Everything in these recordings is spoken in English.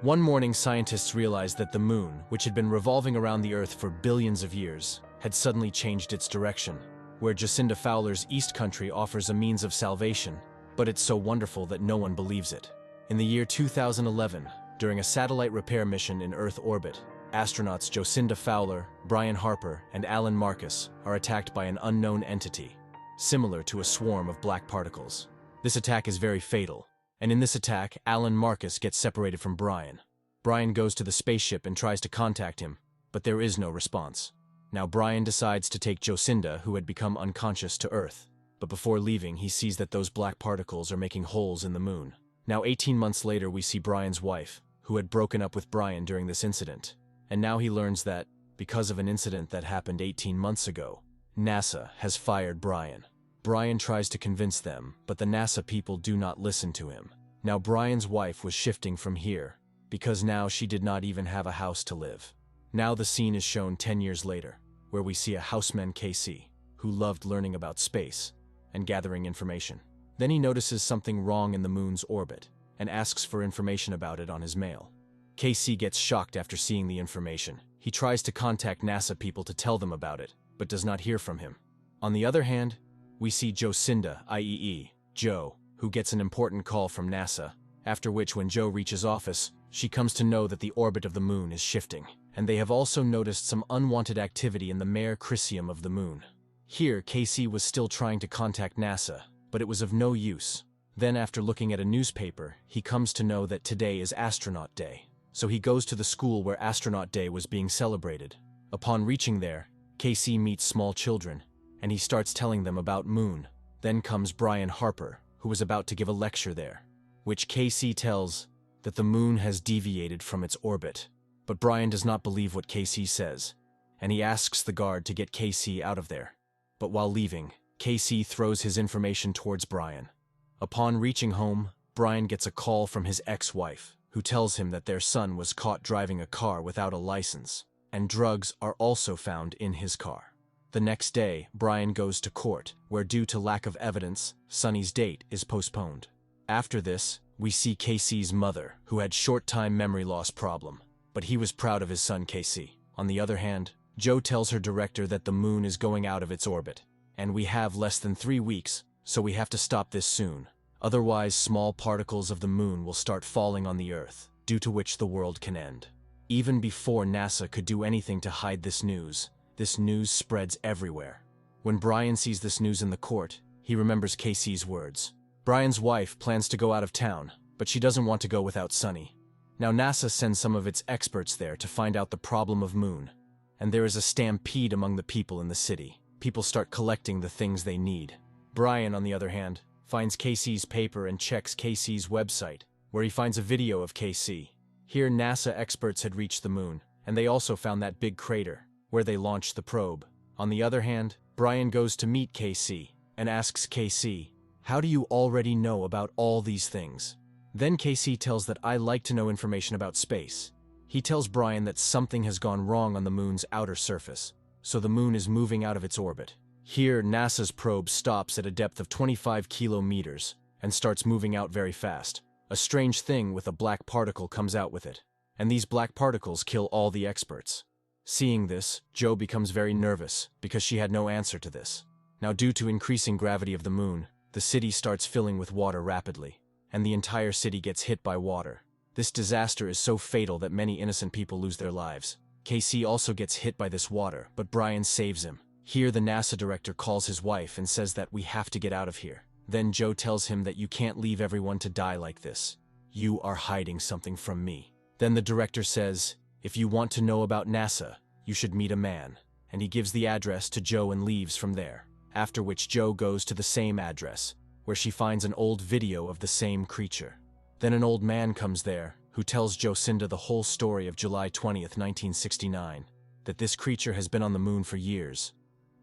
One morning, scientists realized that the moon, which had been revolving around the Earth for billions of years, had suddenly changed its direction, where Jacinda Fowler's East Country offers a means of salvation, but it's so wonderful that no one believes it. In the year 2011, during a satellite repair mission in Earth orbit, astronauts Jacinda Fowler, Brian Harper, and Alan Marcus are attacked by an unknown entity, similar to a swarm of black particles. This attack is very fatal, and in this attack, Alan Marcus gets separated from Brian. Brian goes to the spaceship and tries to contact him, but there is no response. Now Brian decides to take Jacinda, who had become unconscious, to Earth, but before leaving, he sees that those black particles are making holes in the moon. Now 18 months later, we see Brian's wife, who had broken up with Brian during this incident, and now he learns that, because of an incident that happened 18 months ago, NASA has fired Brian. Brian tries to convince them, but the NASA people do not listen to him. Now Brian's wife was shifting from here, because now she did not even have a house to live. Now the scene is shown 10 years later, where we see a houseman Casey, who loved learning about space and gathering information. Then he notices something wrong in the moon's orbit, and asks for information about it on his mail. Casey gets shocked after seeing the information. He tries to contact NASA people to tell them about it, but does not hear from him. On the other hand, we see Jacinda, i.e., Joe, who gets an important call from NASA, after which when Joe reaches office, she comes to know that the orbit of the moon is shifting, and they have also noticed some unwanted activity in the mare Crisium of the moon. Here, Casey was still trying to contact NASA, but it was of no use. Then after looking at a newspaper, he comes to know that today is Astronaut Day, so he goes to the school where Astronaut Day was being celebrated. Upon reaching there, Casey meets small children, and he starts telling them about moon. Then comes Brian Harper, who was about to give a lecture there, which Casey tells that the moon has deviated from its orbit. But Brian does not believe what Casey says, and he asks the guard to get Casey out of there. But while leaving, Casey throws his information towards Brian. Upon reaching home, Brian gets a call from his ex-wife, who tells him that their son was caught driving a car without a license, and drugs are also found in his car. The next day, Brian goes to court, where due to lack of evidence, Sonny's date is postponed. After this, we see Casey's mother, who had short-time memory loss problem, but he was proud of his son Casey. On the other hand, Joe tells her director that the moon is going out of its orbit, and we have less than 3 weeks, so we have to stop this soon. Otherwise, small particles of the moon will start falling on the Earth, due to which the world can end. Even before NASA could do anything to hide this news spreads everywhere. When Brian sees this news in the court, he remembers Casey's words. Brian's wife plans to go out of town, but she doesn't want to go without Sonny. Now NASA sends some of its experts there to find out the problem of moon, and there is a stampede among the people in the city. People start collecting the things they need. Brian, on the other hand, finds Casey's paper and checks Casey's website, where he finds a video of Casey. Here NASA experts had reached the moon, and they also found that big crater, where they launched the probe. On the other hand, Brian goes to meet Casey, and asks Casey, "How do you already know about all these things?" Then Casey tells that I like to know information about space. He tells Brian that something has gone wrong on the moon's outer surface, so the moon is moving out of its orbit. Here, NASA's probe stops at a depth of 25 kilometers and starts moving out very fast. A strange thing with a black particle comes out with it, and these black particles kill all the experts. Seeing this, Joe becomes very nervous because she had no answer to this. Now, due to increasing gravity of the moon, the city starts filling with water rapidly, and the entire city gets hit by water. This disaster is so fatal that many innocent people lose their lives. Casey also gets hit by this water, but Brian saves him. Here, the NASA director calls his wife and says that we have to get out of here. Then Joe tells him that you can't leave everyone to die like this. You are hiding something from me. Then the director says, if you want to know about NASA, you should meet a man, and he gives the address to Joe and leaves from there, after which Joe goes to the same address, where she finds an old video of the same creature. Then an old man comes there, who tells Jacinda the whole story of July 20th, 1969, that this creature has been on the moon for years.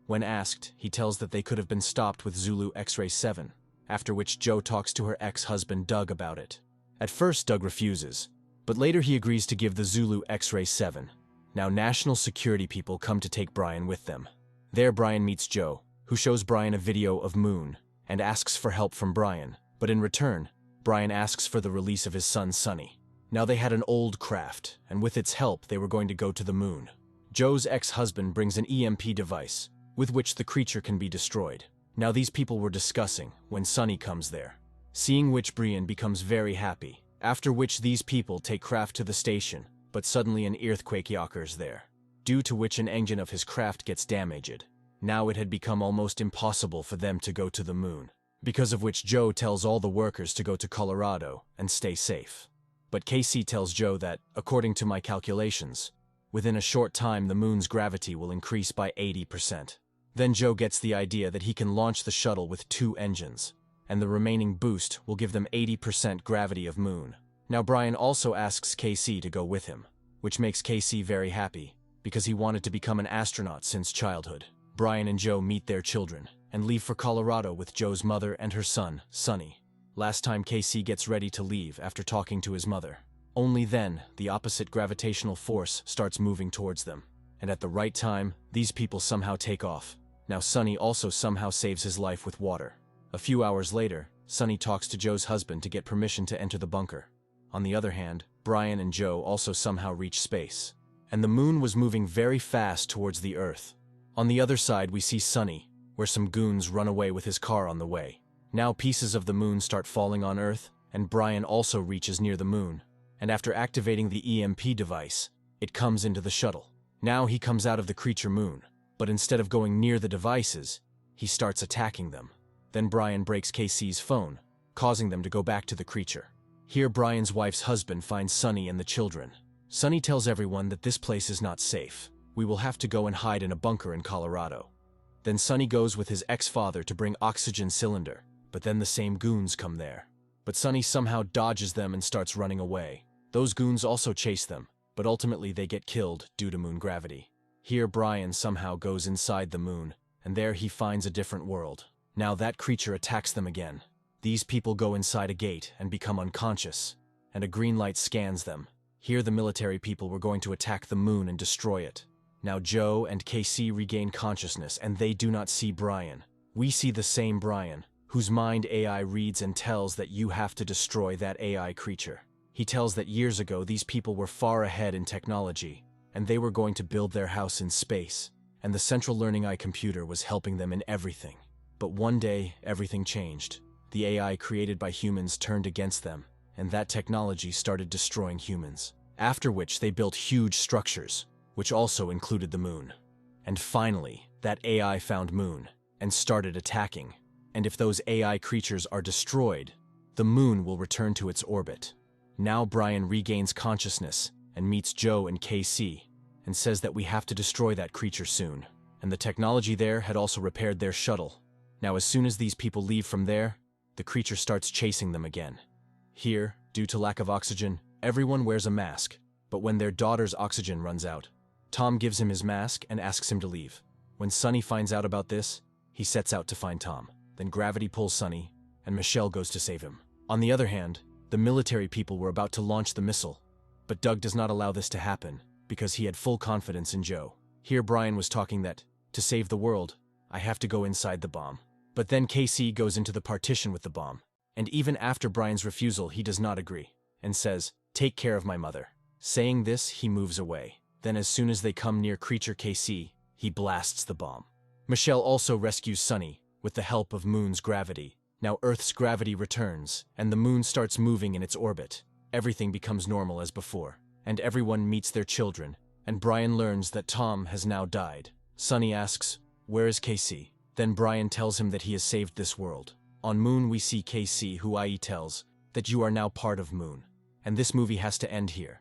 When asked, he tells that they could have been stopped with Zulu X-ray 7, after which Joe talks to her ex-husband Doug about it. At first, Doug refuses, but later he agrees to give the Zulu X-ray 7. Now national security people come to take Brian with them. There Brian meets Joe, who shows Brian a video of moon, and asks for help from Brian, but in return, Brian asks for the release of his son Sonny. Now they had an old craft, and with its help they were going to go to the moon. Joe's ex-husband brings an EMP device, with which the creature can be destroyed. Now these people were discussing when Sunny comes there, seeing which Brian becomes very happy, after which these people take craft to the station, but suddenly an earthquake occurs there, due to which an engine of his craft gets damaged. Now it had become almost impossible for them to go to the moon, because of which Joe tells all the workers to go to Colorado and stay safe. But Casey tells Joe that, according to my calculations, within a short time the moon's gravity will increase by 80%. Then Joe gets the idea that he can launch the shuttle with 2 engines, and the remaining boost will give them 80% gravity of moon. Now Brian also asks Casey to go with him, which makes Casey very happy, because he wanted to become an astronaut since childhood. Brian and Joe meet their children, and leave for Colorado with Joe's mother and her son, Sunny. Last time Casey gets ready to leave after talking to his mother. Only then, the opposite gravitational force starts moving towards them. And at the right time, these people somehow take off. Now Sunny also somehow saves his life with water. A few hours later, Sunny talks to Joe's husband to get permission to enter the bunker. On the other hand, Brian and Joe also somehow reach space. And the moon was moving very fast towards the Earth. On the other side we see Sunny, where some goons run away with his car on the way. Now pieces of the moon start falling on Earth, and Brian also reaches near the moon. And after activating the EMP device, it comes into the shuttle. Now he comes out of the creature moon, but instead of going near the devices, he starts attacking them. Then Brian breaks Casey's phone, causing them to go back to the creature. Here Brian's wife's husband finds Sunny and the children. Sunny tells everyone that this place is not safe. We will have to go and hide in a bunker in Colorado. Then Sunny goes with his ex-father to bring oxygen cylinder, but then the same goons come there. But Sunny somehow dodges them and starts running away. Those goons also chase them, but ultimately they get killed due to moon gravity. Here Brian somehow goes inside the moon, and there he finds a different world. Now that creature attacks them again. These people go inside a gate and become unconscious, and a green light scans them. Here the military people were going to attack the moon and destroy it. Now Joe and Casey regain consciousness, and they do not see Brian. We see the same Brian, whose mind AI reads and tells that you have to destroy that AI creature. He tells that years ago these people were far ahead in technology, and they were going to build their house in space, and the central learning AI computer was helping them in everything. But one day, everything changed. The AI created by humans turned against them, and that technology started destroying humans. After which they built huge structures, which also included the moon. And finally, that AI found moon, and started attacking. And if those AI creatures are destroyed, the moon will return to its orbit. Now Brian regains consciousness and meets Joe and Casey, and says that we have to destroy that creature soon. And the technology there had also repaired their shuttle. Now as soon as these people leave from there, the creature starts chasing them again. Here, due to lack of oxygen, everyone wears a mask, but when their daughter's oxygen runs out, Tom gives him his mask and asks him to leave. When Sunny finds out about this, he sets out to find Tom. Then gravity pulls Sunny, and Michelle goes to save him. On the other hand, the military people were about to launch the missile, but Doug does not allow this to happen, because he had full confidence in Joe. Here Brian was talking that, to save the world, I have to go inside the bomb. But then Casey goes into the partition with the bomb, and even after Brian's refusal he does not agree, and says, "Take care of my mother." Saying this, he moves away. Then as soon as they come near creature Casey, he blasts the bomb. Michelle also rescues Sunny, with the help of moon's gravity. Now Earth's gravity returns, and the moon starts moving in its orbit. Everything becomes normal as before, and everyone meets their children, and Brian learns that Tom has now died. Sunny asks, "Where is Casey?" Then Brian tells him that he has saved this world. On Moon we see Casey, who IE tells that you are now part of Moon. And this movie has to end here.